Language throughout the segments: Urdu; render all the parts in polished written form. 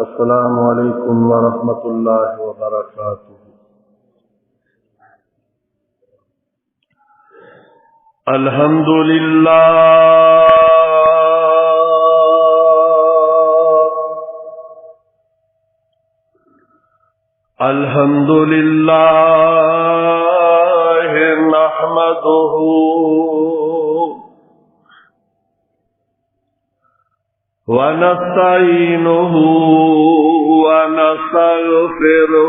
السلام علیکم ورحمۃ اللہ وبرکاتہ۔ الحمد للہ الحمد للہ نحمدہ ونستعینہ ونستغفرہ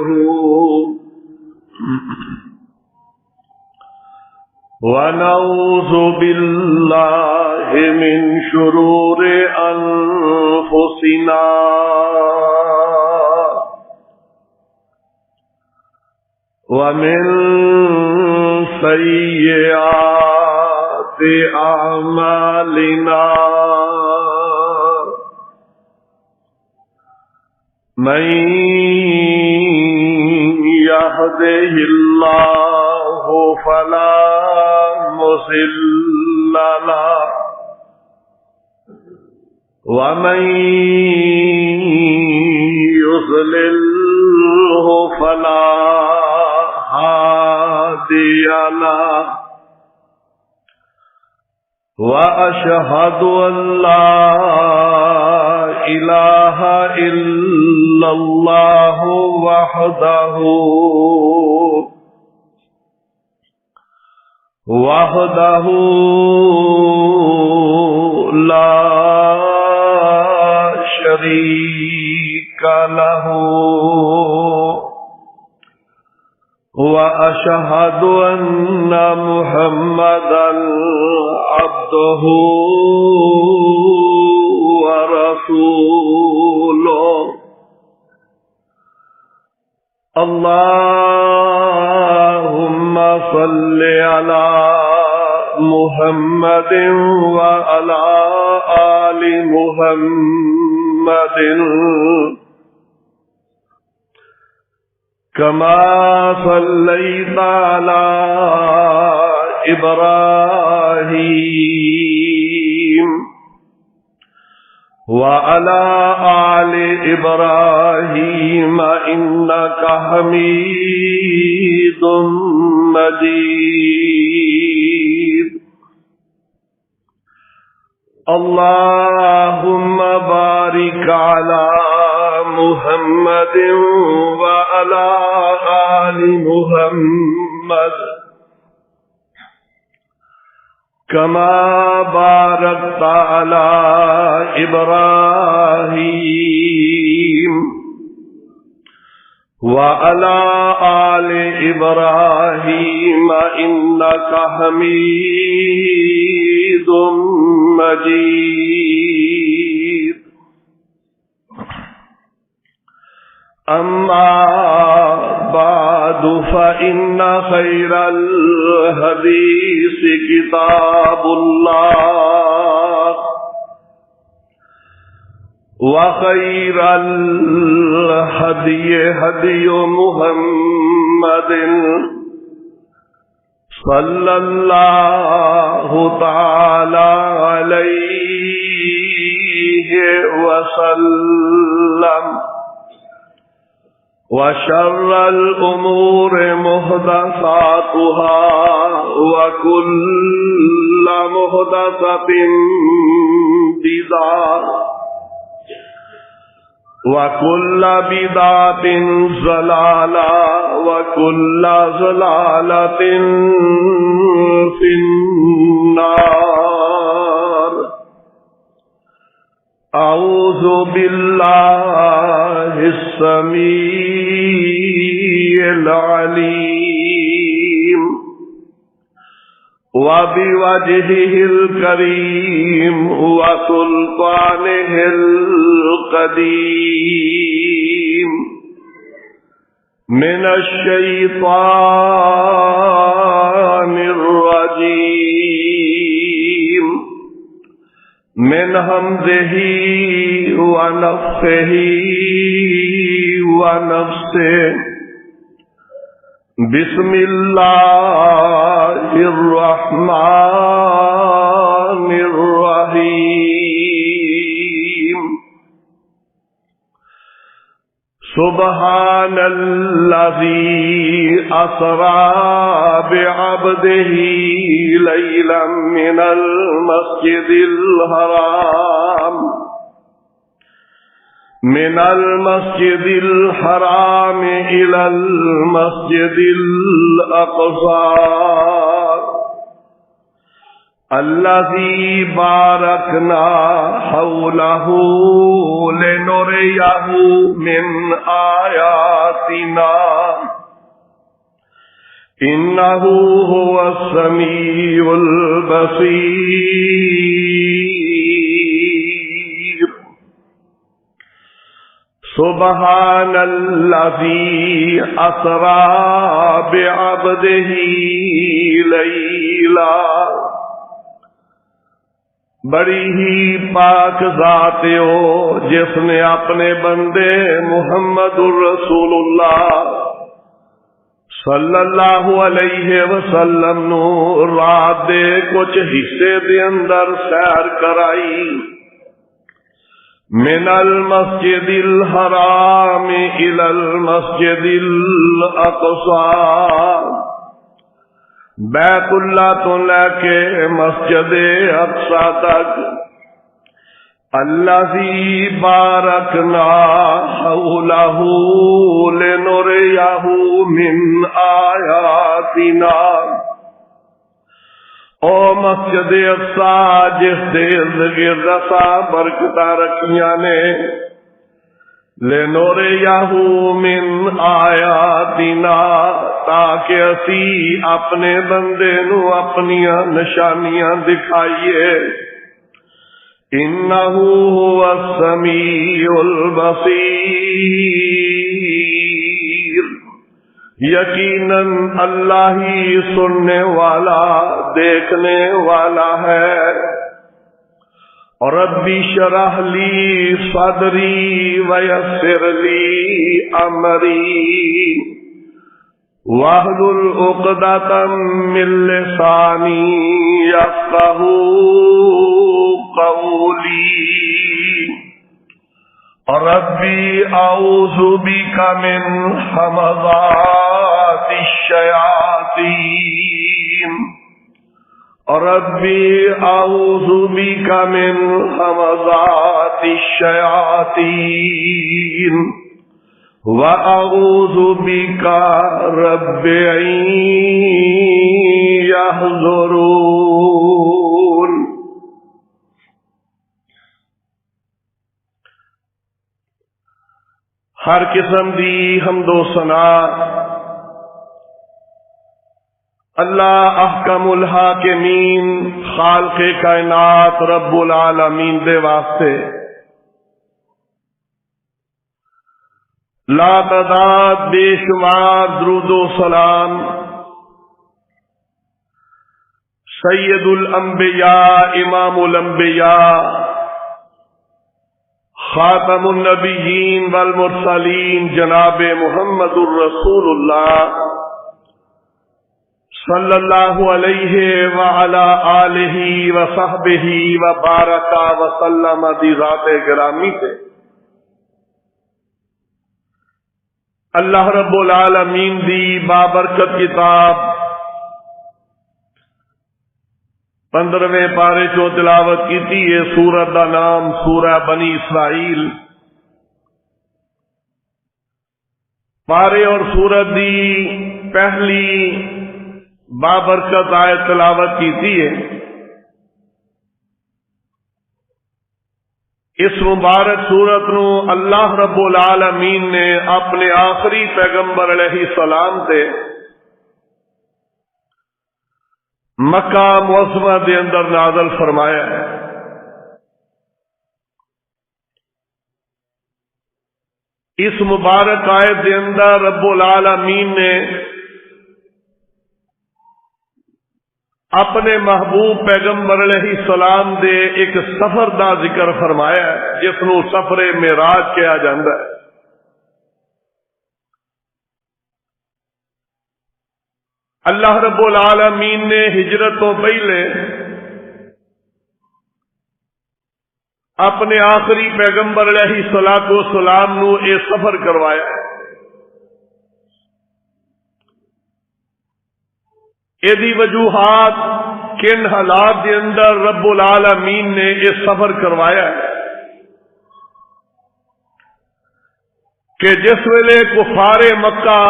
ونعوذ باللہ من شرور انفسنا ومن سیئات اعمالنا من يهده الله فلا مضل له ومن يضلله فلا هادي له وأشهد أن لا إله إلا الله وحده لا شريك له وأشهد أن محمدا عبده ورسوله اللهم صل على محمد وعلى آل محمد كما صليت على إبراهيم وعلى آل إبراهيم إنك حميد مجيد اللهم بارك على محمد وعلى آل محمد كما باركت على إبراهيم وعلى آل إبراهيم إنك حميد مجيد أما بعد فإن خير الحديث كتاب الله وخير الهدي هدي محمد صلى الله تعالى عليه وسلم وشر الأمور محدثاتها وكل محدثة بدعة وكل بدعة ضلالة وكل ضلالة في النار أعوذ بالله السميع العليم وبوجهه الكريم وسلطانه القديم من الشيطان الرجيم من همزه ونفخه ونفسه بسم اللہ الرحمن الرحیم سبحان الذي أسرى بعبده ليلا من المسجد الحرام إلى المسجد الأقصى الذي باركنا حوله لنريه من آياتنا إنه هو السميع البصير سبحان الذي أسرى بعبده ليلا بڑی ہی پاک ذات ہو جس نے اپنے بندے محمد الرسول اللہ صلی اللہ علیہ وسلم نو رات دے کچھ حصے دے اندر سیر کرائی من المسجد الحرام الى المسجد الاقصى بیت اللہ تو لے کے مسجد اقصی تک الذی بارکنا حولہ لنریہ من آیاتنا او مسجد اقصی جس دے ارد گرد برکتاں رکھیاں نے لنریہ من آیاتنا تاکہ اسی اپنے بندے نو اپنیاں نشانیاں دکھائیے انہ هو السمیع البصیر یقیناً اللہ ہی سننے والا دیکھنے والا ہے ربی شرح لی صدری ویسر لی امری واحلل عقدۃ من لسانی یفقهوا قولی ربی اعوذ بک من همزات الشیاطین ربی اعوذ بک من همزات الشیاطین وَأَعُوذُ بِكَ رَبِّ أَن يَحْضُرُونِ ہر قسم دی حمد و ثنا اللہ احکم الحاکمین خالق کائنات رب العالمین دے واسطے لا تعداد بے شمار درود و سلام سید الانبیاء امام الانبیاء خاتم النبیین والمرسلین جناب محمد الرسول اللہ صلی اللہ علیہ وعلا آلہ وصحبہ وبارک وسلم دی ذات گرامی سے اللہ رب العالمین دی بابرکت کتاب 15ویں پارے چو تلاوت کیتی ہے سورت دا نام سورہ بنی اسرائیل پارے اور سورت دی پہلی بابرکت آیت تلاوت کیتی ہے اس مبارک سورت نو اللہ رب العالمین نے اپنے آخری پیغمبر علیہ السلام تے مکہ معظمہ دے اندر نازل فرمایا ہے اس مبارک آیت دے اندر رب العالمین نے اپنے محبوب پیغمبر علیہ السلام دے ایک سفر دا ذکر فرمایا ہے جس نو سفر معراج کہا جاتا ہے اللہ رب العالمین نے ہجرت تو پہلے اپنے آخری پیغمبر علیہ الصلوۃ والسلام نو یہ سفر کروایا ہے. ایدی وجوہات کن حالات کے اندر رب العالمین نے یہ سفر کروایا ہے کہ جس ویلے کفار مکہ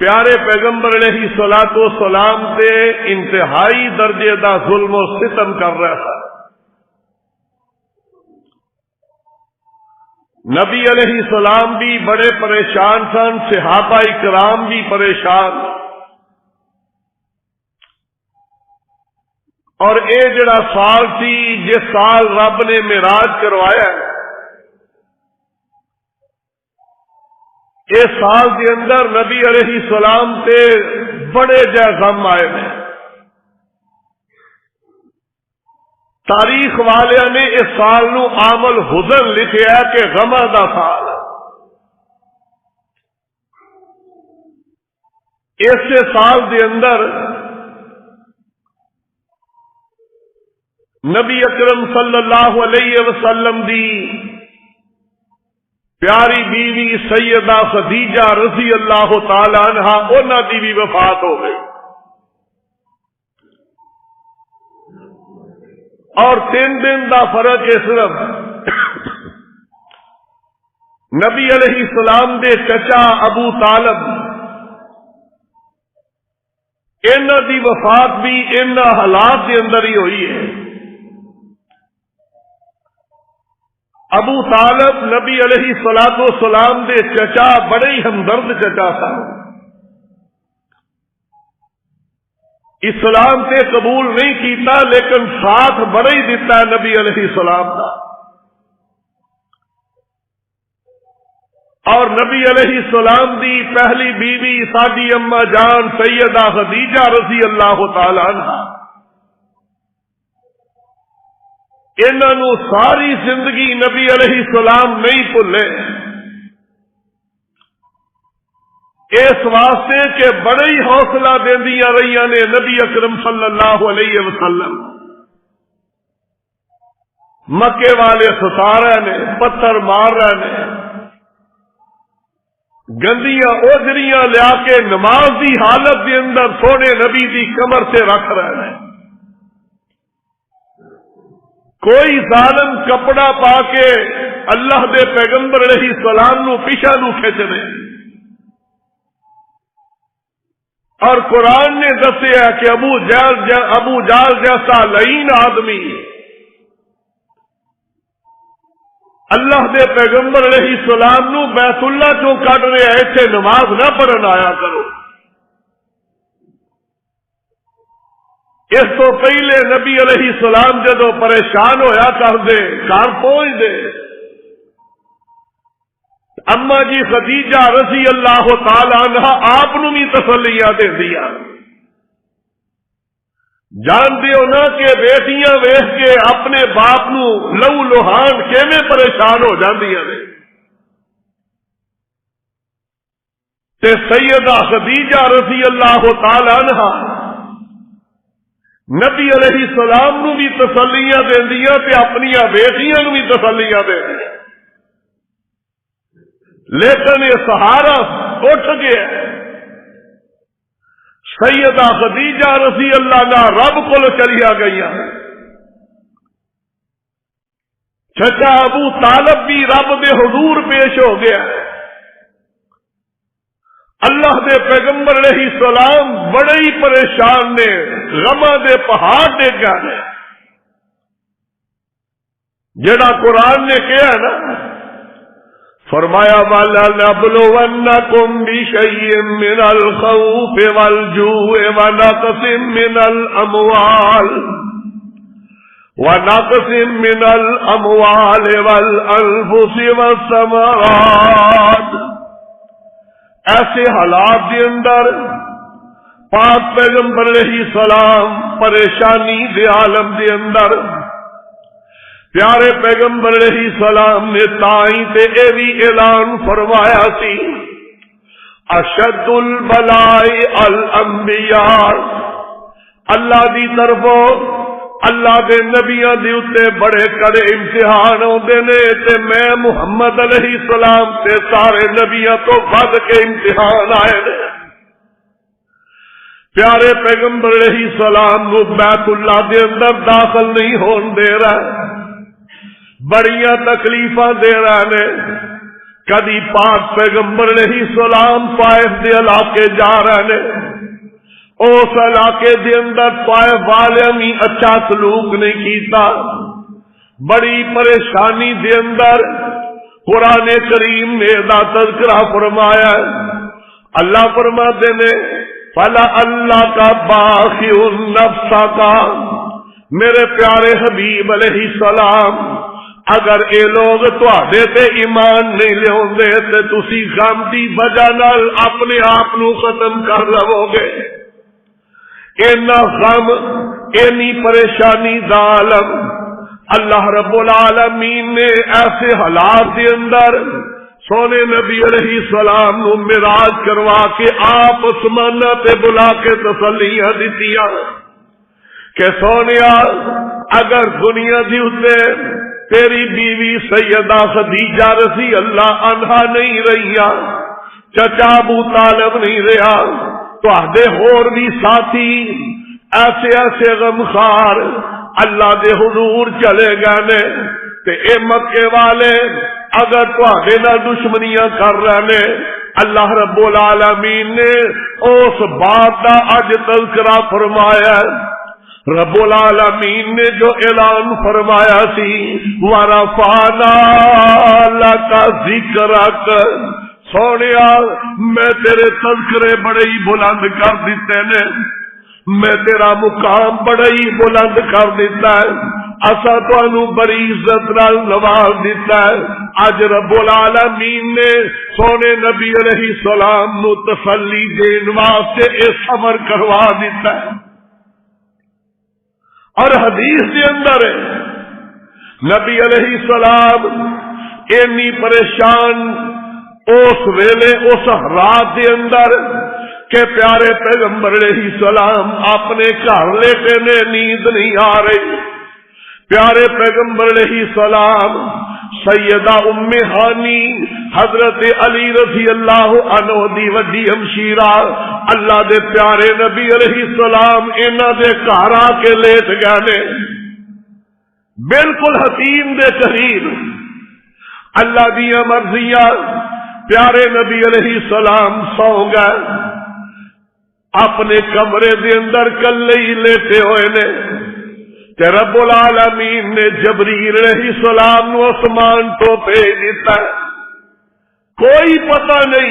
پیارے پیغمبر علیہ الصلوۃ والسلام تے انتہائی درجے دا ظلم و ستم کر رہا تھا. نبی علیہ السلام بھی بڑے پریشان سن، صحابہ اکرام بھی پریشان، اور اے جڑا سال سی جس سال رب نے معراج کروایا ہے، اس سال کے اندر نبی علیہ السلام تے بڑے جے غم آئے ہیں. تاریخ والے نے اس سال نو عام الحزن لکھیا کہ غماں دا سال. اس سال دے اندر نبی اکرم صلی اللہ علیہ وسلم دی پیاری بیوی سیدہ خدیجہ رضی اللہ تعالی عنہا انہاں دی بھی وفات ہو گئی، اور 3 دن دا فرق ہے صرف. نبی علیہ السلام دے چچا ابو طالب انہاں دی وفات بھی انہاں حالات کے اندر ہی ہوئی ہے. ابو طالب نبی علیہ الصلوۃ والسلام دے چچا بڑے ہی ہمدرد چچا سن. اسلام سے قبول نہیں کیتا لیکن ساتھ بڑا ہی دیتا ہے نبی علیہ السلام کا. اور نبی علیہ السلام دی پہلی بیوی ساڈی اما جان سیدہ خدیجہ رضی اللہ تعالی عنہا، انہاں نو ساری زندگی نبی علیہ السلام نہیں بھولے، اس واسطے کہ بڑے ہی حوصلہ دیندیاں رہیاں نے نبی اکرم صلی اللہ علیہ وسلم. مکے والے ستا رہے نے، پتھر مار رہے نے، گندیاں اوجریاں لیا کے نماز دی حالت کے اندر سونے نبی دی کمر سے رکھ رہے ہیں. کوئی ظالم کپڑا پا کے اللہ دے پیغمبر علیہ السلام نو پیچھے نو کھچ رہے. اور قرآن نے دسیا کہ ابو جہل جیسا لعین آدمی اللہ دے پیغمبر علیہ السلام نو بیت اللہ چوں کڈ رہا ہے، ایتھے نماز نہ پڑھن آیا کرو. اس تو پہلے نبی علیہ السلام جدو پریشان ہویا کرتے گھر پہنچ دے، اما جی خدیجہ رضی اللہ تعالی عنہا آپ نو بھی تسلیاں دے دیا. جانتے ہو نا کہ بیٹیاں ویخ کے اپنے باپ نو لہو لوہان کیویں پریشان ہو جاندیاں نے. تے سیدہ خدیجہ رضی اللہ تعالی عنہا نبی علیہ السلام نو بھی تسلیاں دیندیاں تے اپنی بیٹیاں نو بھی تسلیاں دیندیاں. لیکن یہ سہارا اٹھ گیا. سیدہ خدیجہ رضی اللہ عنہا رب کو چلیا گئی. چچا ابو طالب بھی رب دے حضور پیش ہو گیا. اللہ دے پیغمبر علیہ السلام بڑے ہی پریشان نے، غماں دے پہاڑ ڈگ گئے. جڑا قرآن نے کہا نا، فرمایا وَلَنَبْلُوَنَّكُمْ بِشَيْءٍ مِّنَ الْخَوْفِ وَالْجُوعِ وَنَقْصٍ مِّنَ الْأَمْوَالِ وَالْأَنفُسِ وَالثَّمَرَاتِ. ایسے حالات کے اندر پاک پیغمبر علیہ السلام پریشانی دے عالم دے اندر پیارے پیغمبر علیہ السلام نے تائیں تے اے بھی اعلان فرمایا سی، اشد البلاء الانبیاء. اللہ دی طرفوں اللہ دے نبیاں دے اتے بڑے کڑے امتحان ہوندے نے تے میں محمد علیہ السلام تے سارے نبیاں تو ود کے امتحان آئے نے. پیارے پیغمبر علیہ السلام نو بیت اللہ دے اندر داخل نہیں ہون دے رہا، بڑیاں تکلیفاں دے رہے نے. کدی پاک پیغمبر علیہ السلام طائف دے علاقے جا رہے نے، اس علاقے دے اندر طائف والیاں بھی اچھا سلوک نہیں کیتا، بڑی پریشانی دے اندر قرآن کریم نے دا تذکرہ فرمایا. اللہ فرماتے نے فلا اللہ کا باخی النفس کا، میرے پیارے حبیب علیہ السلام اگر اے لوگ تواڈے تے ایمان نہیں لیاوندے تے تسی غم دی وجہ نال اپنے آپ نو ختم کر لو گے. اینا غم اینی پریشانی دا عالم اللہ رب العالمین نے ایسے حالات دے اندر سونے نبی علیہ السلام نو معراج کروا کے آپ آسماناں تے بلا کے تسلیاں دتیاں کہ سونیا اگر دنیا دی اتے تیری بیوی سیدہ خدیجہ رضی اللہ عنہا نہیں رہیا، چچا ابو طالب نہیں رہا، تو آدھے ہور بھی ساتھی ایسے ایسے غمخار اللہ دے حضور چلے گئے نے تے اے مکے والے اگر تواڈے نال دشمنیاں کر رہے نے، اللہ رب العالمین نے اس بات دا اج تذکرہ فرمایا. رب العالمین نے جو اعلان فرمایا سی وَرَفَعْنَا لَكَ ذِكْرَكَ، سونیا میں تیرے تذکرے بڑے ہی بلند کر دیتے نے، میں تیرا مقام بڑا ہی بلند کر دیتا ہے، اسا تانوں بڑی عزت نال نواز دیتا ہے. اج رب العالمین نے سونے نبی علیہ السلام نو تسلی دین واسطے اے صبر کروا دیتا ہے. اور حدیث کے اندر نبی علیہ السلام اینی پریشان اس ویلے اس رات کے اندر کہ پیارے پیغمبر علیہ السلام اپنے گھر لیٹے نے، نیند نہیں آ رہی. پیارے پیغمبر علیہ السلام سیدہ ام ہانی حضرت علی رضی اللہ عنہ دی وڈی ہمشیرہ اللہ دے پیارے نبی علیہ السلام انہاں دے گھر آ کے لیٹ گئے نے، بالکل حتیم دے قریب. اللہ دیاں مرضیاں پیارے نبی علیہ السلام سو گئے، اپنے کمرے دے اندر کلے ہی لیٹے ہوئے نے کہ رب العالمین نے جبریل علیہ السلام نو آسمان تو بھیج دیتا ہے. کوئی پتہ نہیں،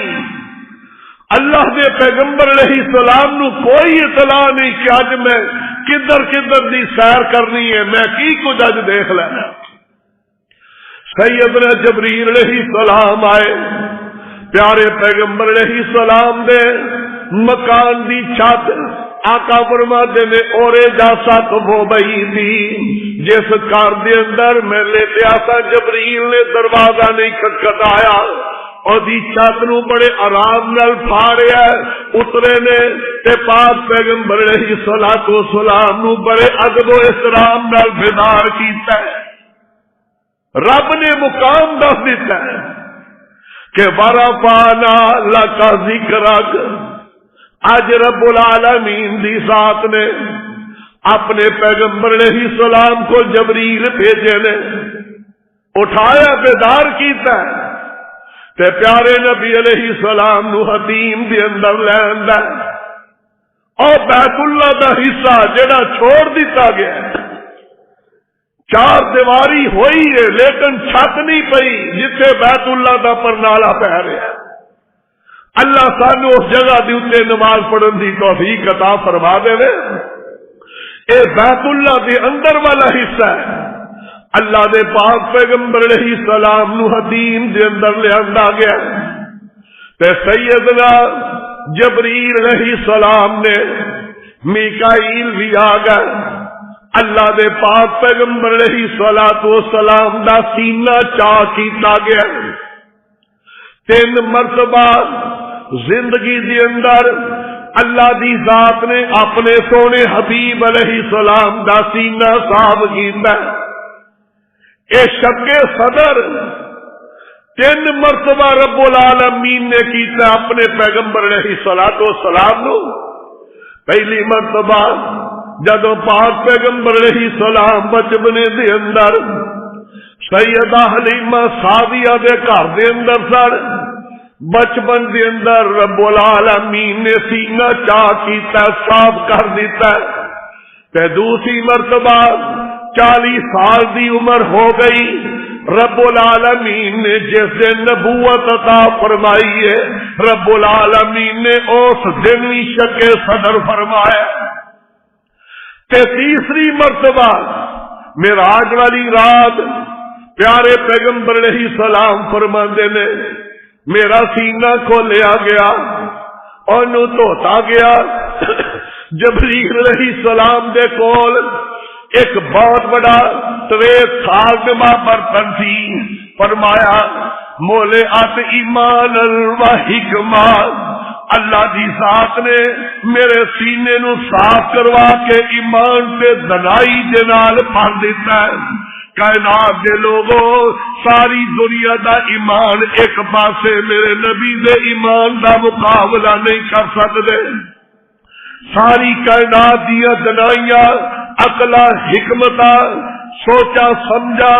اللہ دے پیغمبر علیہ السلام نو کوئی اطلاع نہیں کہ اج میں کدھر کدھر دی سیر کرنی ہے، میں کی کچھ اج دیکھ لینا. سیدنا جبریل علیہ السلام آئے، پیارے پیغمبر علیہ السلام دے مکان دی چھت آقا فرماتے نے اورے جا سک وہ بئی تھی جس گھر دے اندر میں لیٹیا سا، جبریل نے دروازہ نہیں کھٹکھٹایا اور دی چھت نو بڑے آرام نال پھاڑیا، اترے نے تے پاک پیغمبر علیہ الصلوۃ والسلام نو بڑے ادب و احترام نال بیدار کیتا ہے. رب نے مقام دس دیتا ہے کہ وَرَفَعْنَا لَكَ ذِكْرَكَ. آج رب العالمین دی ذات نے اپنے پیغمبر علیہ السلام کو جبریل بھیجے نے، اٹھایا بیدار کیتا ہے تے پیارے نبی علیہ السلام نو حتیم دے اندر لے آندا ہے اور بیت اللہ دا حصہ جڑا چھوڑ دیتا گیا ہے، چار دیواری ہوئی ہے لیکن چھت نہیں پئی جتھے بیت اللہ دا پرنالا پہ رہا ہے. اللہ سانو اس جگہ دی اتے نماز پڑھن دی توفیق عطا فرما دے. اے بیت اللہ دے اندر والا حصہ ہے. اللہ دے پاک پیغمبر علیہ السلام نو حتیم دے اندر لے آندا گیا تے سیدنا جبریل علیہ السلام نے میکائیل بھی آ گئے. اللہ دے پاک پیغمبر علیہ الصلوۃ والسلام دا سینہ چاک کیتا گیا. 3 مرتبہ زندگی دے اندر اللہ دی ذات نے اپنے سونے حبیب علیہ السلام دا سینہ صاف کیتا اے شق صدر 3 مرتبہ رب العالمین نے کیتا اپنے پیغمبر علیہ السلام نو. پہلی مرتبہ جدو پاک پیغمبر علیہ السلام بچپنے دے اندر سیدہ حلیمہ سعدیہ دے گھر دے اندر سن، بچپن دے اندر رب العالمین نے سینہ چاک کیتا، صاف کر دیتا. تے دوسری مرتبہ 40 سال دی عمر ہو گئی، رب العالمین نے جس دن نبوت عطا فرمائی ہے، رب العالمین نے اس دن بھی شق صدر فرمایا. تے تیسری مرتبہ معراج والی رات پیارے پیغمبر علیہ السلام فرماندے نے میرا سینہ کھولیا گیا اور نو دھوتا گیا. جبریل علیہ السلام دے کول ایک بہت بڑا 23 سال دما برتن سی. فرمایا مولے ات ایمان و حکمت، اللہ دی ذات نے میرے سینے نو صاف کروا کے ایمان تے دنائی دے نال بھر دیتا ہے. کائنات دے لوگوں، ساری دنیا دا ایمان ایک پاسے میرے نبی دے ایمان دا مقابلہ نہیں کر سکتے. ساری کائنات دیا دنائیاں، عقلا، حکمتا، سوچا سمجھا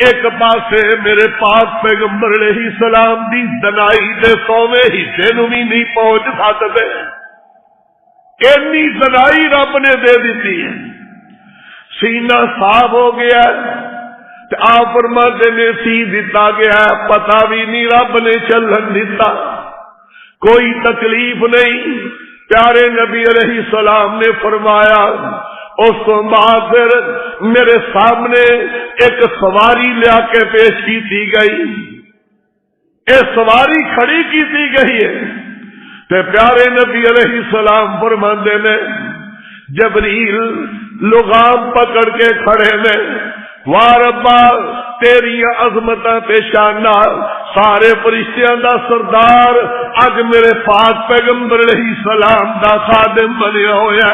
ایک پاسے میرے پاک پیغمبر علیہ السلام دی دنائی دے 100ویں حصے نو بھی نہیں پہنچ سکتے. اینی دنائی رب نے دے دیتی ہے. سینہ صاف ہو گیا، آپ فرماتے نے سی دیتا گیا، پتہ بھی نہیں رب نے چلن دیتا، کوئی تکلیف نہیں. پیارے نبی علیہ السلام نے فرمایا اس کو بعد پھر میرے سامنے ایک سواری لیا کے پیش کی تھی گئی، یہ سواری کھڑی کی تھی گئی ہے. تے پیارے نبی علیہ السلام فرماندے نے جبریل لغام پکڑ کے کھڑے نے، واہ ربا تیری عظمتاں تے شاناں، سارے فرشتیاں دا سردار اج میرے پاک پیغمبر علیہ السلام دا خادم بنیا ہویا.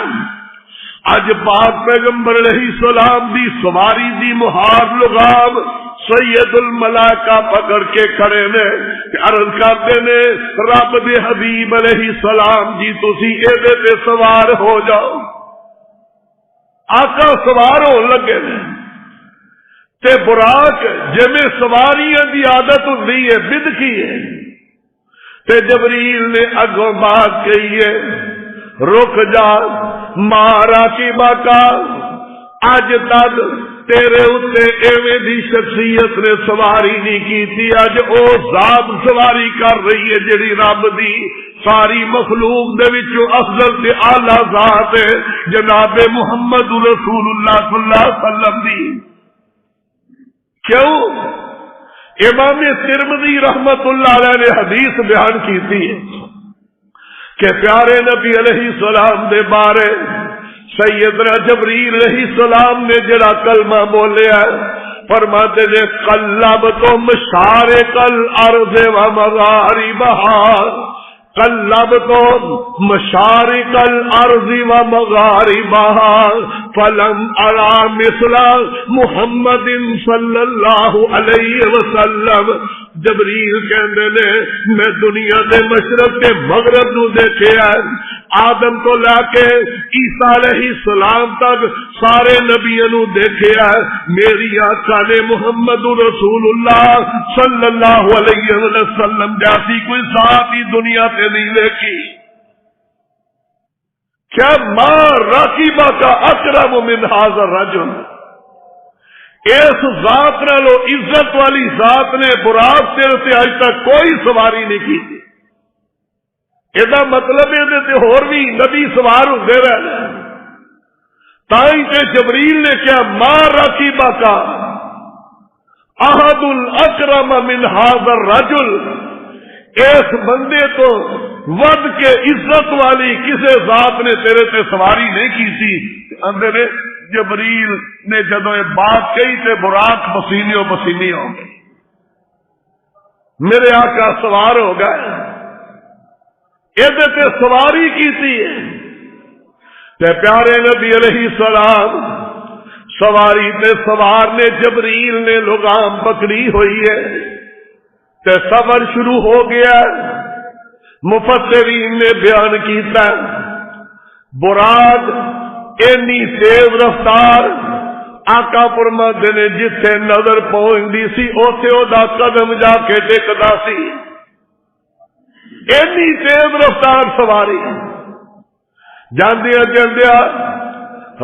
اج پاک پیغمبر علیہ السلام دی سواری دی مہار لغام سید الملائکہ پکڑ کے کھڑے نے، عرض کرتے نے رب دے حبیب علیہ السلام جی تسی ایدے تے سوار ہو جاؤ. آقا سوار ہون لگے نے تے براق جویں سواریاں دی عادت ہوندی ہے بدکی ہے، تے جبریل نے اگوں بات کہی ہے رک جا مارا کی باقا، اج تک تیرے اتے ایویں دی شخصیت نے سواری نہیں کی تھی، اج او ذات سواری کر رہی ہے جڑی رب دی ساری مخلوق دے وچوں افضل تے اعلی ذات ہے جناب محمد رسول اللہ صلی اللہ علیہ وسلم دی. کیوں؟ امام ترمذی رحمت اللہ علیہ نے حدیث بیان کی تھی کہ پیارے نبی علیہ السلام دے بارے سیدنا جبریل علیہ السلام نے جڑا کلمہ بولیا فرماتے نے قلبت مشارق الارض و مغاربها، قلبت مشارق الارض و مغاربها فلم ارى مثل محمد صلی اللہ علیہ وسلم. جبریل کہندے نے میں دنیا دے مشرق کے مغرب نو دیکھیا، آدم تو لے کے عیسیٰ علیہ السلام تک سارے نبیوں نو دیکھیا، میری آقا نے محمد رسول اللہ صلی اللہ علیہ وسلم جیسی کوئی ذات ہی دنیا تے نہیں دیکھی. کیا ماں راکبہ کا اکرم من ھذا الرجل، اس ذات نالو عزت والی ذات نے براق تیرے سے آج تک کوئی سواری نہیں کی تھی. یہ مطلب یہ ہور بھی نبی سوار ہوتے رہے. تائیں کہ جبریل نے کیا ماں راکبہ کا احد الاکرم من ھذا الرجل، اس بندے تو ود کے عزت والی کسی ذات نے تیرے تے سواری نہیں کی تھی. اندر جبریل نے جدو یہ بات کہی تے براق پسینے و پسینے ہو گئے. میرے آقا سوار ہو گئے. یہ تے سواری کیتی ہے تے پیارے نبی علیہ السلام سواری تے سوار نے جبریل نے لگام پکڑی ہوئی ہے تے سفر شروع ہو گیا. مفسرین نے بیان کیتا براد اینی تیز رفتار آقا فرماتے نے جتھے نظر پہنچتی سی اوتھے او دا قدم جا کے ٹکدا سی. اینی تیز رفتار سواری جاندیا جاندیا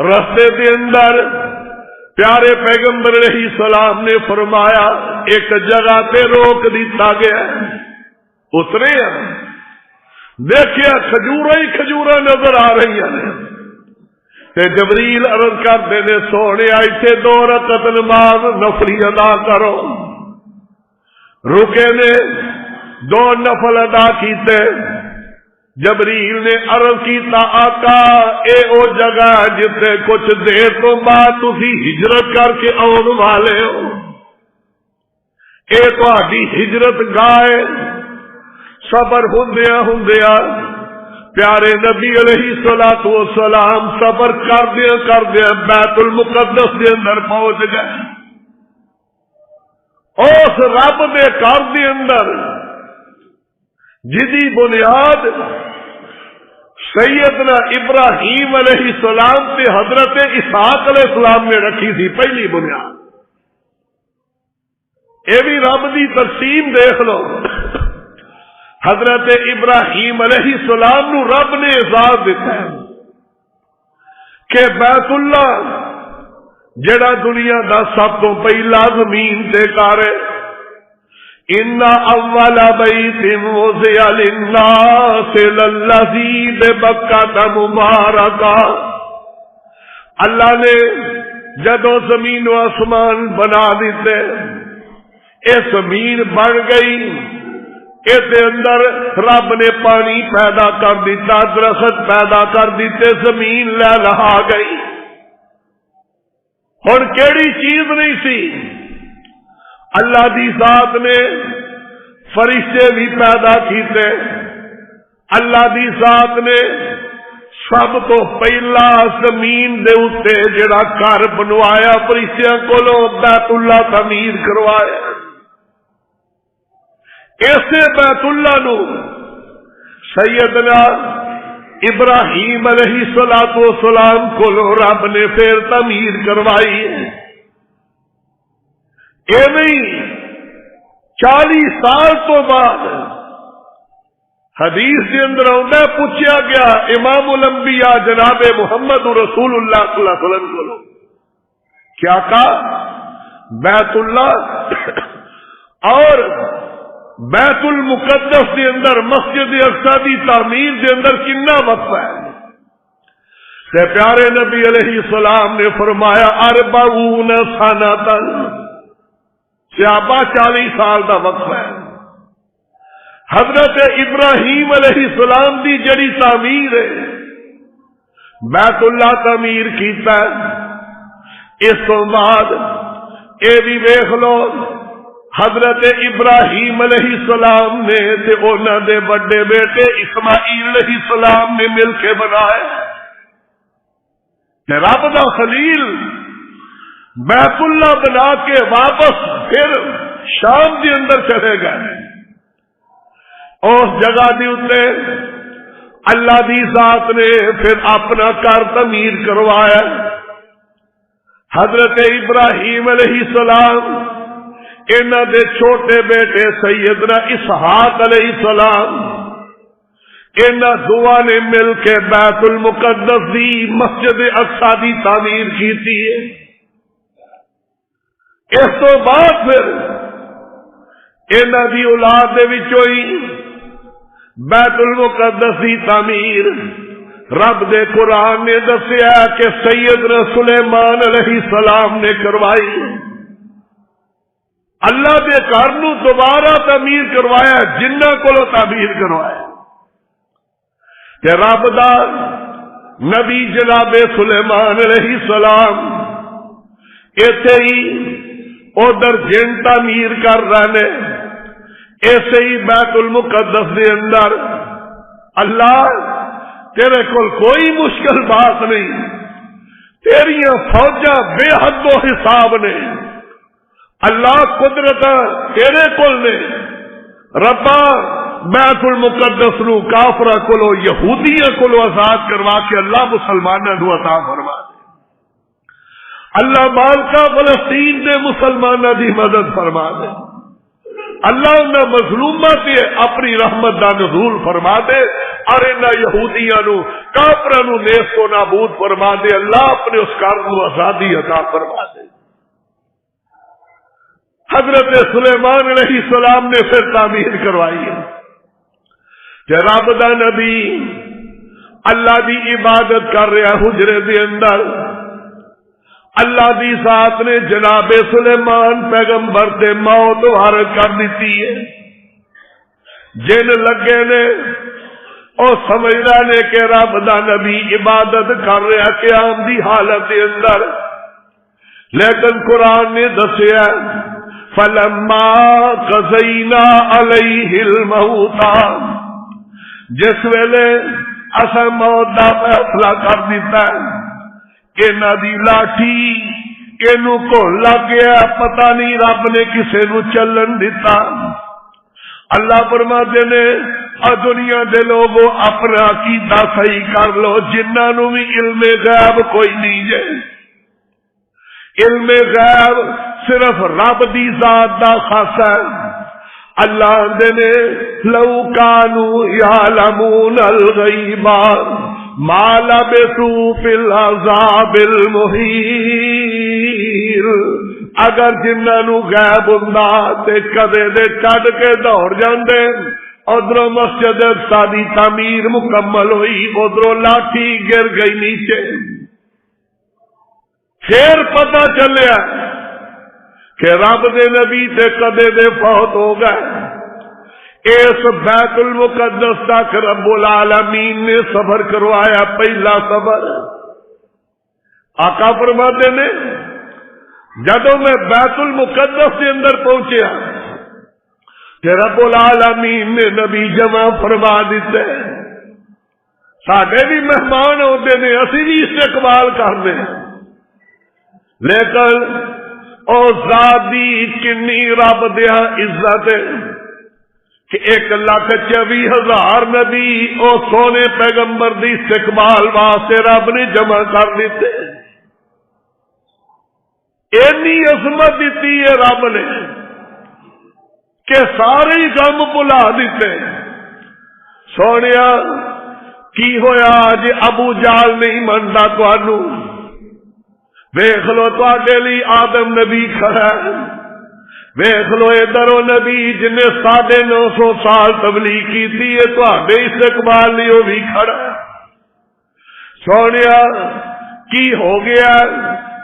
رستے دے اندر پیارے پیغمبر علیہ السلام نے فرمایا ایک جگہ تے روک دیتا گیا. اترے دیکھیا کھجوراں ہی کھجوراں نظر آ رہی ہیں تے جبریل عرض کرتے نے سونے ایتھے 2 رکعت نماز نفلی ادا کرو. رکے نے 2 نفل ادا کیتے. جبریل نے عرض کیتا آقا اے او جگہ جتے کچھ دیر تو بعد تسی ہجرت کر کے آن والے ہو. اے تہاڈی ہجرت گاہ سفر ہوندیا پیارے نبی علیہ الصلوۃ والسلام سفر کردیا بیت المقدس کے اندر پہنچ گئے. اس رب دے گھر دے اندر جدی بنیاد سیدنا ابراہیم علیہ السلام سے حضرت اسحاق علیہ السلام نے رکھی تھی پہلی بنیاد. یہ بھی رب دی تقسیم دیکھ لو. حضرت ابراہیم علیہ السلام نو رب نے اعزاز دیتا ہے کہ بیت اللہ جڑا دنیا دا سب تو پہلا زمین تے گھر ہے. ان اول بیت وضع للناس للذی ببکۃ مبارکا. اللہ نے جدو زمین و آسمان بنا دیتے اے زمین بن گئی. اس اندر رب نے پانی پیدا کر دیتا درخت پیدا کر دیتے زمین لہلہا گئی. ہن کیڑی چیز نہیں سی اللہ دی ذات نے فرشتے بھی پیدا کیتے. اللہ دی ذات نے سب تو پہلا زمین دے اوتے جڑا گھر بنوایا فرشتیاں کولوں بیت اللہ تعمیر کروایا. ایسے بیت اللہ نو سیدنا ابراہیم علیہ الصلوۃ والسلام کو رب نے پھر تعمیر کروائی. ایویں 40 سال تو بعد حدیث کے اندر آتا ہے پوچھا گیا امام الانبیاء جناب محمد رسول اللہ صلی اللہ علیہ وسلم کو کیا کہا بیت اللہ اور بیت المقدس کے اندر مسجد اقصی دی تعمیر کے اندر کتنا وقت ہے. تے پیارے نبی علیہ السلام نے فرمایا 40 سنۃ صحابہ 40 سال دا وقت ہے. حضرت ابراہیم علیہ السلام دی جڑی تعمیر ہے بیت اللہ تعمیر کیتا ہے. اس تو بعد اے بھی دیکھ لو حضرت ابراہیم علیہ السلام نے تے انہاں دے بڑے بیٹے اسماعیل علیہ السلام نے مل کے بنائے. تے رب دا خلیل بیت اللہ بنا کے واپس پھر شام کے اندر چلے گئے. اس جگہ دی اتے اللہ دی ذات نے پھر اپنا گھر تعمیر کروایا. حضرت ابراہیم علیہ السلام انہاں دے چھوٹے بیٹے سیدنا اسحاق علیہ السلام انہاں دعا نے مل کے بیت المقدس دی مسجد اقصی دی تعمیر کی تھی. اس تو بعد پھر انہاں دی اولاد دے وچوں ہی بیت المقدس دی تعمیر رب دے قرآن نے دسیا کہ سیدنا سلیمان علیہ السلام نے کروائی. اللہ دے گھر نو دوبارہ تعمیر کروایا جنہ کو تعمیر کروایا. تے رب دا نبی جناب سلیمان علیہ السلام ایتھے ہی ادھر جن تعمیر کر رہے ہیں. ایسے ہی بیت المقدس دے اندر اللہ تیرے کول کوئی مشکل بات نہیں، تیریاں فوجاں بے حد و حساب نے، اللہ قدرت تیرے کول نے، ربا بیت المقدس نو کافرہ کولو یہودیاں کولو آزاد کروا کے اللہ مسلماناں نو عطا فرما دے، اللہ مالکا فلسطین دے مسلماناں دی مدد فرما دے، اللہ انہاں مظلوماں تے اپنی رحمت دا نزول فرما دے، اور انہاں یہودیاں نو کافراں نو نیست و نابود فرما دے، اللہ اپنے اس کار نو آزادی عطا فرما دے۔ حضرت سلیمان علیہ السلام نے پھر تعمیر کروائی ہے کہ رب دا نبی اللہ دی عبادت کر رہا حجرے دے اندر، اللہ دی ذات نے جناب سلیمان پیغمبر تے موت وارد کر دیتی ہے، جن لگے نے او سمجھدا نے کہ رب دا نبی عبادت کر رہا قیام دی حالت دے اندر، لیکن قرآن نے دسیا فلما قضینا علیہ الموت، جس ویلے اساں موت دا فیصلہ کر دیتا ہے، انہاں دی لاٹھی اینو کو لگ گیا، پتہ نہیں رب نے کسے نو چلن دیتا۔ اللہ فرماتے نے دنیا دے لوگوں اپنا عقیدہ صحیح کر لو، جنہاں نو بھی علم غیب کوئی نہیں جے، علم غیب صرف رب دی ذات دا خاصہ ہے۔ اللہ دے نے لو کانوا یعلمون الغیب ما لبثوا فی العذاب المہین، اگر جنہاں نو غیب ہوندا تے کدے دے چڈ کے دوڑ جاندے، ادھروں مسجد اقصی دی تعمیر مکمل ہوئی، ادھروں لاٹھی گر گئی نیچے، پھر پتہ چلیا کہ رب دے نبی تے کدے دے فوت ہو گئے۔ اس بیت المقدس تک رب العالمین نے سفر کروایا، پہلا سفر آقا فرماتے نے جدوں میں بیت المقدس کے اندر پہنچیا کہ رب العالمین نے نبی جمع فرما دیتے، ساڈے بھی مہمان ہوتے نے، اسی بھی استقبال کرنے، لیکن او ذات دی کنی رب دیا عزت کہ 1,24,000 نبی او سونے پیغمبر دی استقبال واسطے رب نے جمع کر دیتے، اینی عظمت دیتی ہے رب نے کہ سارے غم بھلا دیتے۔ سونیا کی ہویا جی ابو جال نہیں منتا تانوں، ویکھ لو تواڈے لئی آدم نبی کھڑا ہے، ویکھ لو ادھر او نبی جن نے 950 سال تبلیغ کیتی ہے، تواڈے استقبال لئی وہ بھی کھڑا ہے۔ سونیا کی ہو گیا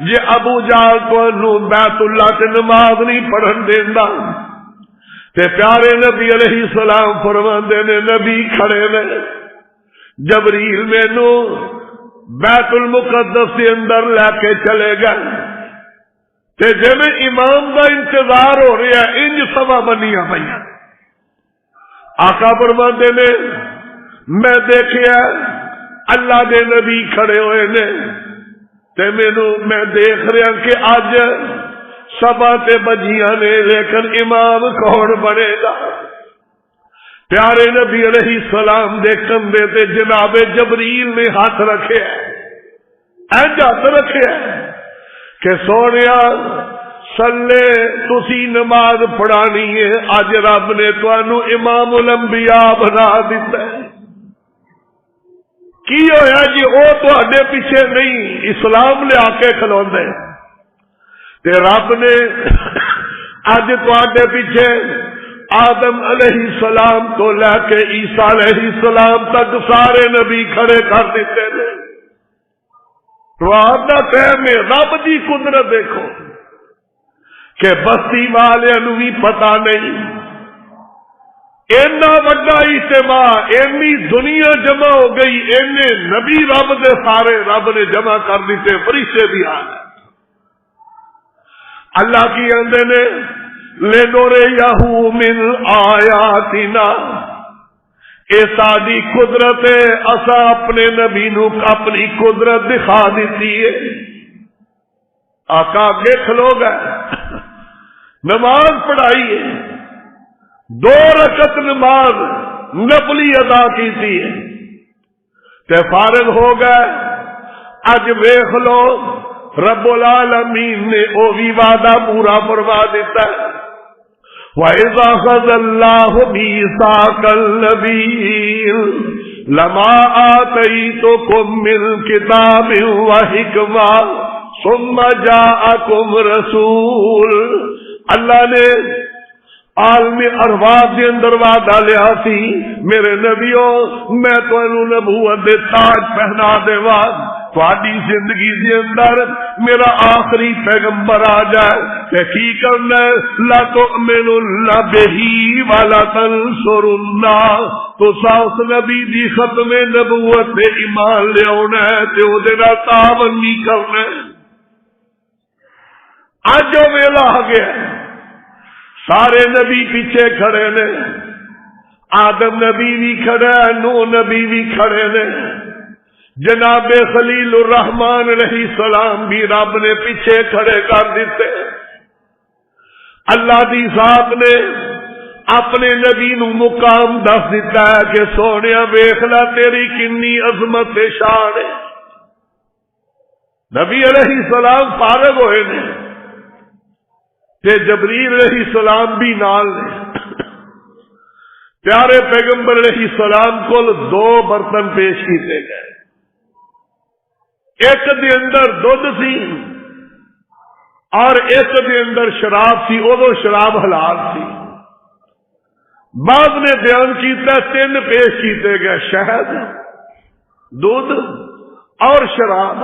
جی ابو جال تانوں بیت اللہ تے نماز نہیں پڑھن دیندا، تے پیارے نبی علیہ السلام فرماندے نے نبی کھڑے نے، جبریل مینوں بیت المقدس کے اندر لے کے چلے گئے، تے جویں امام دا انتظار ہو رہا ہے انج سوا بنیاں پئیاں۔ آقا فرماندے نے میں دیکھیا اللہ دے نبی کھڑے ہوئے نے، تے مینوں میں دیکھ رہا کہ اج سبا تے بجیاں نے، لیکن امام کون بنے گا؟ پیارے نبی علیہ السلام دے کندھے تے جناب جبریل نے ہاتھ رکھے، اج ہاتھ رکھے کہ سونیا سلے تسی نماز پڑھانی ہے، اج رب نے تانوں امام الانبیاء بنا دیتا ہے۔ کی ہویا جی او تواڈے پیچھے نہیں اسلام لیا کے کھلوندے، تے رب نے اج تواڈے پیچھے آدم علیہ السلام کو لے کے عیسیٰ علیہ السلام تک سارے نبی کھڑے کر دیتے ہیں۔ تو آپ کا ٹائم ہے، رب دی قدرت دیکھو کہ بستی والے نو بھی پتا نہیں، اینا وڈا اجتماع، اینی دنیا جمع ہو گئی، اینے نبی رب دے سارے رب نے جمع کر دیتے، فرشتے بھی آ گئے۔ اللہ کی آندے نے لِنُرِيَهُ مِنْ آیَاتِنَا، اے ساری قدرت ہے، اسا اپنے نبی نو اپنی قدرت دکھا دیتی ہے۔ آقا اگے کھلو گئے، نماز پڑھائی ہے، 2 رکعت نماز نفلی ادا کی تھی تے فارغ ہو گئے۔ اج ویکھ لو رب العالمین نے او بھی وعدہ پورا فرما دیتا ہے، وَإِذَا أَخَذَ اللَّهُ مِيثَاقَ النَّبِيِّينَ لَمَا آتَيْتُكُم مِّن كِتَابٍ وَحِكْمَةٍ ثُمَّ جَاءَكُمْ رَسُولٌ۔ اللہ نے عالم ارواح دے اندر وعدہ لیا سی، میرے نبیوں میں تانوں نبوت دے تاج پہنا دیواں، تہاڈی زندگی دے اندر میرا آخری پیغمبر آ جائے تے کی کرنا ہے، لا تؤمنن بہ ولا تنصرن، تو اس نبی دی ختم نبوت تے ایمان لے آنا ہے تے او دے نال تعاون نہیں کرنا ہے۔ اج او ویلا آ گیا، سارے نبی پیچھے کھڑے نے، آدم نبی بھی کھڑا ہے، نوح نبی بھی کھڑے نے، جناب خلیل الرحمان علیہ السلام بھی رب نے پیچھے کھڑے کر دیتے۔ اللہ دی ذات نے اپنے نبی نو مقام دس دیتا ہے کہ سونیا ویکھ لا تیری کنی عظمت شان ہے۔ نبی علیہ السلام فارغ ہوئے نے تے جبریل علیہ السلام بھی نال نے، پیارے پیغمبر علیہ السلام کو 2 برتن پیش کیتے گئے، ایک دے اندر دودھ سی اور ایک دے اندر شراب سی، ادو شراب حلال سی۔ بعد نے بیان کیتا 3 پیش کیتے گئے، شہد، دودھ اور شراب۔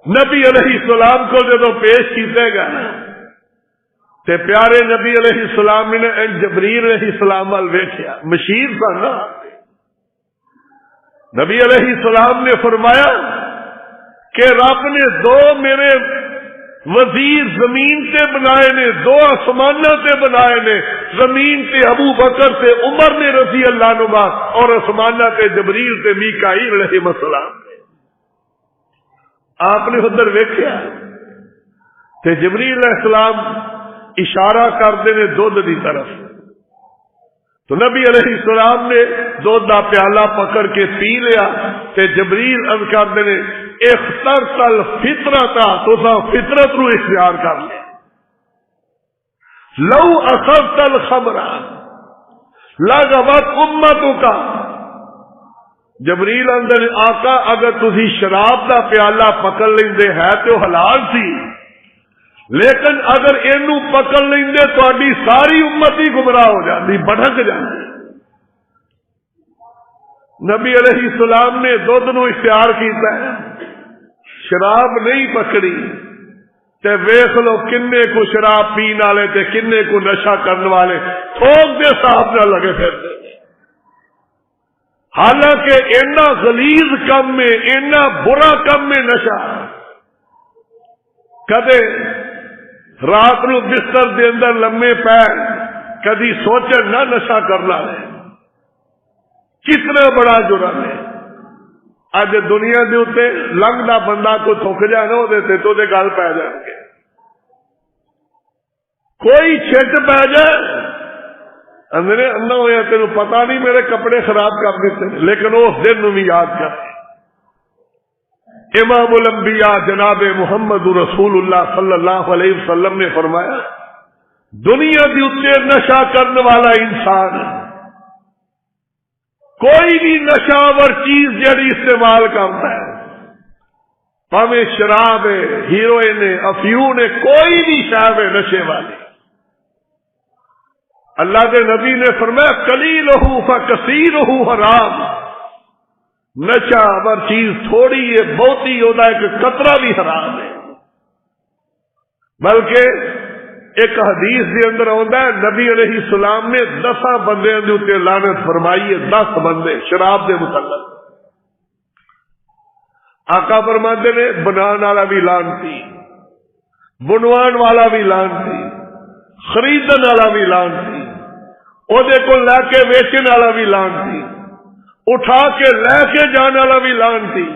نبی علیہ السلام کو جدو پیش کیتے گئے تے پیارے نبی علیہ السلام نے جبریل علیہ السلام وال ویکھیا، مشیر سن نا، نبی علیہ السلام نے فرمایا کہ رب نے 2 میرے وزیر زمین تے بنائے نے، 2 آسمانوں تے بنائے نے، زمین تے ابو بکر تے عمر نے رضی اللہ عنہ، اور آسمانوں تے جبریل تے میکائیل علیہ السلام نے۔ آپ نے ادھر ویکھیا تے جبریل علیہ السلام اشارہ کرتے نے دودھ کی طرف، تو نبی علیہ السلام نے دودھ کا پیالہ پکڑ کے پی لیا تے جبریل عرض کرتے نے اخترت الفطرت، تو فطرت نو اختیار کر لیا، لو اخذت الخمر لغوت امتک، جبریل اندر آقا اگر تسی شراب کا پیالہ پکڑ لیندے ہے تو حلال سی، لیکن اگر اینو پکڑ لیندے تہاڈی ساری امت ہی گمراہ ہو جاتی، بھٹک جاتی۔ نبی علیہ السلام نے دودھ نو اختیار کیتا ہے، شراب نہیں پکڑی، تے ویکھ لو کنے کو شراب پین والے تے کنے کو نشہ کرنے والے تھوک دے صاحب نہ لگے پھرتے، حالانکہ اینا غلیظ کم میں، اینا برا کم میں نشہ، کدے رات نو بستر دے اندر لمے پے کدی سوچن نہ نشہ کرنا ہے، کتنا بڑا جرم ہے۔ اج دنیا دے اوتے لنگدا بندہ کو تھک جائے نا وہ تو دے گل پی جان گے، کوئی چھٹ پی جائے اندرے اندر ہویا تینوں پتا نہیں میرے کپڑے خراب کر دیتے، لیکن اس دن نو بھی یاد کر۔ امام الانبیاء جناب محمد رسول اللہ صلی اللہ علیہ وسلم نے فرمایا دنیا دی اتے نشہ کرنے والا انسان کوئی بھی نشاور چیز جڑی استعمال کرتا ہے، پاویں شراب ہے، ہیروئن ہے، افیون ہے، کوئی بھی شراب ہے نشے والی، اللہ کے نبی نے فرمایا قلیلہ فکثیرہ حرام، نشہ ور چیز تھوڑی ہے بہتی ہوتا ہے کہ قطرہ بھی حرام ہے۔ بلکہ ایک حدیث کے اندر ہوتا ہے نبی علیہ السلام نے 10 بندے کے اوپر لعنت فرمائی ہے، 10 بندے شراب کے متعلق۔ آقا فرماتے نے بنان والا بھی لعنتی، بنوان والا بھی لعنتی، خریدن والا بھی لعنتی، او دے کو لے کے ویچن والا بھی لانتی، اٹھا کے لے کے جانے والا بھی لانتی،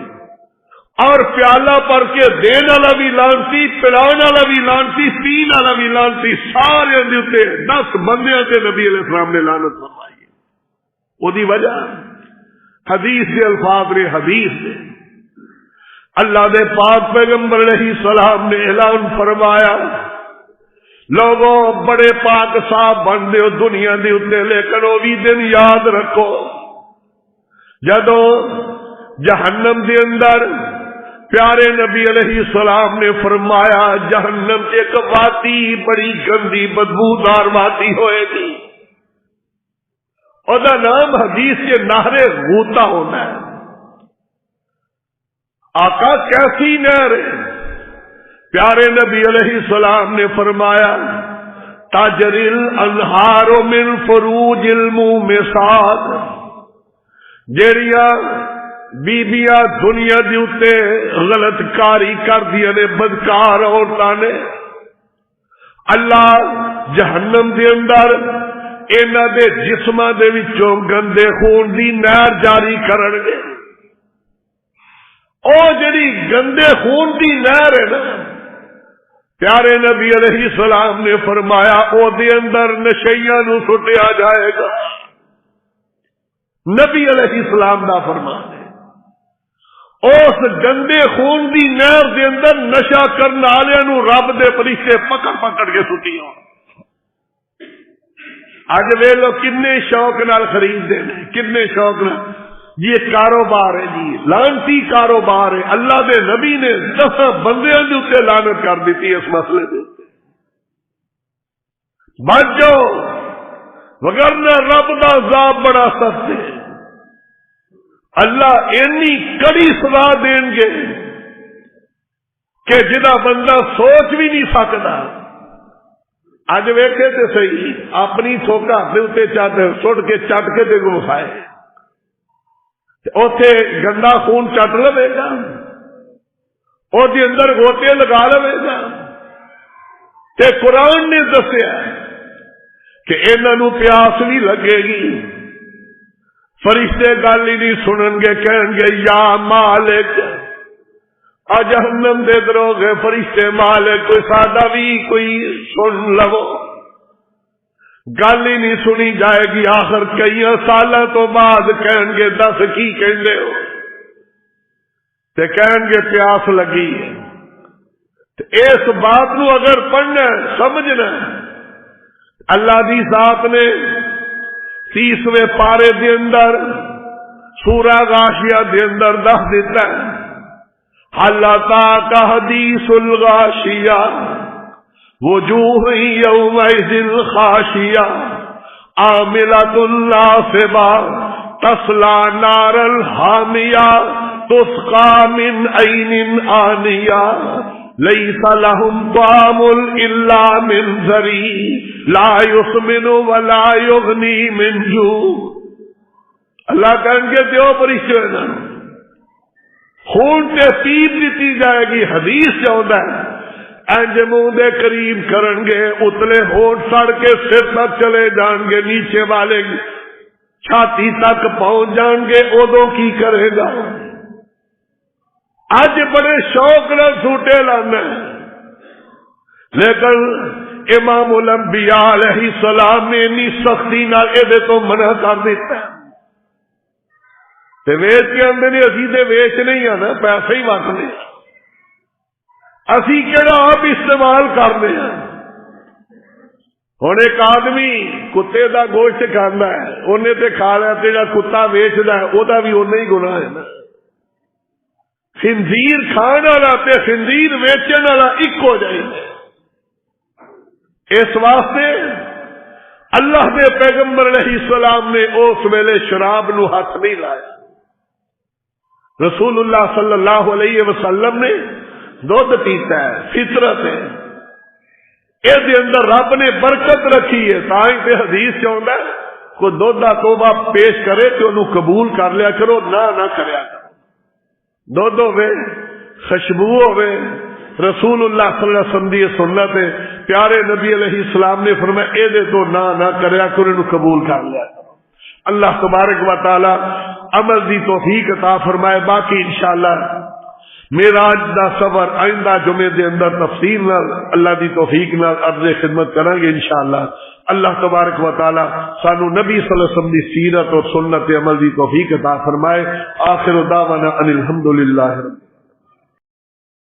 اور پیالہ پر کے دین والا بھی لانتی، پلان والا بھی لانتی، پین والا بھی لانتی، سارے دے اوتے 10 بندیاں تے نبی علیہ السلام نے لعنت فرمائی ہے۔ او دی وجہ حدیث دے الفاظ نے، حدیث دے اللہ دے پاک پیغمبر علیہ السلام نے اعلان فرمایا، لوگوں بڑے پاک صاحب بن دیو دنیا دے اوتے، لیکن وہ بھی دن یاد رکھو جدوں جہنم دے اندر پیارے نبی علیہ السلام نے فرمایا جہنم ایک وادی بڑی گندی بدبودار وادی ہوئے گی، اور دا نام حدیث کے نہر غوطہ ہونا ہے۔ آقا کیسی نہر ہے؟ پیارے نبی علیہ السلام نے فرمایا تجری الانہار من فروج المومسات، جیڑیاں بیبیاں دنیا دی اتے غلط کاری کر دیا نے، بدکار عورتاں نے، اللہ جہنم دے اندر انہاں دے جسماں دے وچوں گندے خون دی نہر جاری کرن گے۔ او جڑی گندے خون دی نہر ہے نا، پیارے نبی علیہ السلام نے فرمایا او دے اندر نشیاں نو سٹیا جائے گا۔ نبی علیہ السلام دا فرمان ہے اس گندے خون دی نہر دے اندر نشہ کرن والے نو رب دے فرشتے پکڑ پکڑ کے سٹی ہون۔ اج ویلو کنے شوق نال خرید دے نے، کنے شوق نال، یہ کاروبار ہے جی، لعنتی کاروبار ہے۔ اللہ دے نبی نے 10 بندیاں دے اوتے لعنت کر دیتی اس مسئلے دے اوتے۔ بچ جاؤ وگرنہ رب دا عذاب بڑا سخت ہے۔ اللہ اینی کڑی سزا دیں گے کہ جدا بندہ سوچ بھی نہیں سکتا۔ اج ویکھے تے صحیح اپنی تھوکا دے اوتے سٹ کے چٹ کے تے گھسائے، اوتھے گندا خون چٹ لے گا، او دے اندر گوتے لگا لے گا۔ تے قرآن نے دسیا کہ انہاں نو پیاس بھی لگے گی، فرشتے گل ہی نہیں سنن گے، کہیں گے یا مالک، جہنم دے دروگے فرشتے مالک کوئی ساڈا بھی کوئی سن لو، گل ہی نہیں سنی جائے گی۔ آخر کئی سالوں تو بعد کہیں گے دس کی کہندے ہو، تے کہیں گے پیاس لگی ہے۔ اس بات نو اگر پڑھنا سمجھنا، اللہ دی ذات نے 30ویں پارے دے اندر سورہ غاشیہ دے اندر دس دیتا ہے، حل اتاک حدیث الغاشیہ وجوہ یومئذ خاشیہ عاملۃ ناصبہ تصلی نارا حامیہ تسقی من عین آنیہ لیس لهم طعام الا من ضریع لا یسمن ولا یغنی من جوع۔ اللہ کہیں گے دیو فرشتے نا خون تے پیپ دیتی جائے گی۔ حدیث چاہتا ہے انج منہ دے قریب کرن گے، اتلے ہونٹ سڑ کے سر تک چلے جان گے، نیچے والے چھاتی تک پہنچ جان گے، ادو کی کرے گا؟ اج بڑے شوق نال سوٹے لانا، لیکن امام الانبیاء علیہ السلام نے اتنی سختی نال اے تو منع کر دیتا ہے۔ تے ویچ کے اندر نہیں، اسی تے ویچ نہیں آنا، پیسے ہی وٹنے، اسی کہڑا آپ استعمال کرنے ہیں۔ ہن ایک آدمی کتے دا گوشت کھانا ہے، انہیں تے کھا لیا، تے جا کتا ویچدا ہے او دا بھی اونا ہی گناہ ہے نا۔ خنزیر کھان والا تے خنزیر ویچن والا ایک ہو جائے۔ اس واسطے اللہ دے پیغمبر علیہ السلام نے اس ویلے شراب نو ہاتھ نہیں لایا۔ رسول اللہ صلی اللہ علیہ وسلم نے دودھ پیتا ہے، فطرت ہے، اس دے اندر رب نے برکت رکھی ہے۔ تاں تے حدیث چاہتا ہے کوئی دودھ دا توبہ پیش کرے تو انہوں قبول کر لیا کرو، نہ کریا کرو۔ دودھ ہوے، خوشبو ہوے، رسول اللہ صلی اللہ علیہ وسلم دی سنت ہے پیارے نبی علیہ السلام نے فرمایا اے دے تو نہ کریا کرو، انہوں قبول کر لیا کرو۔ اللہ تبارک و تعالی عمل دی توفیق عطا فرمائے۔ باقی انشاءاللہ معراج دا سفر آئندہ جمعے دے اندر تفصیل نال اللہ دی توفیق نال عرض خدمت کریں گے انشاءاللہ۔ اللہ تبارک و تعالی سانو نبی صلی اللہ علیہ وسلم دی سیرت اور سنت عمل دی توفیق عطا فرمائے۔ آخر دعوانا ان الحمدللہ رب